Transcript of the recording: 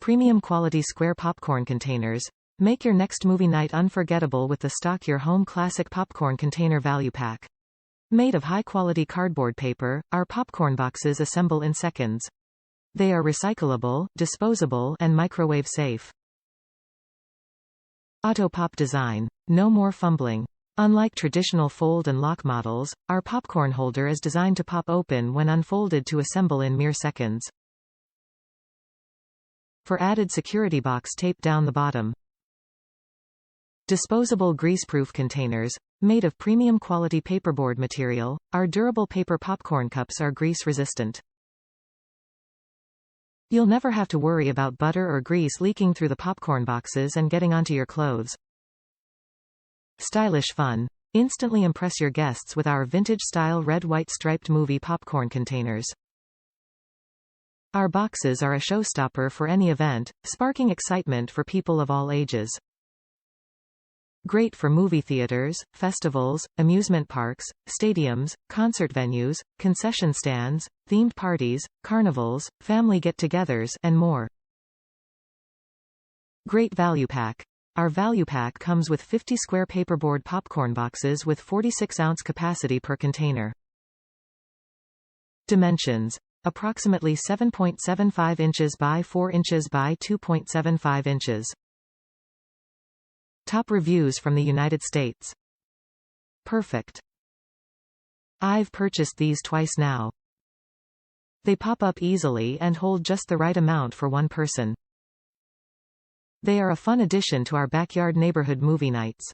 Premium quality square popcorn containers. Make your next movie night unforgettable with the Stock Your Home Classic Popcorn Container Value Pack. Made of high-quality cardboard paper, our popcorn boxes assemble in seconds. They are recyclable, disposable, and microwave safe. Auto pop design. No more fumbling. Unlike traditional fold and lock models, our popcorn holder is designed to pop open when unfolded to assemble in mere seconds. For added security, box tape down the bottom. Disposable grease-proof containers. Made of premium quality paperboard material, our durable paper popcorn cups are grease-resistant. You'll never have to worry about butter or grease leaking through the popcorn boxes and getting onto your clothes. Stylish fun. Instantly impress your guests with our vintage-style red-white striped movie popcorn containers. Our boxes are a showstopper for any event, sparking excitement for people of all ages. Great for movie theaters, festivals, amusement parks, stadiums, concert venues, concession stands, themed parties, carnivals, family get-togethers, and more. Great value pack. Our value pack comes with 50 square paperboard popcorn boxes with 46-ounce capacity per container. Dimensions. Approximately 7.75 inches by 4 inches by 2.75 inches. Top reviews from the United States. Perfect. I've purchased these twice now. They pop up easily and hold just the right amount for one person. They are a fun addition to our backyard neighborhood movie nights.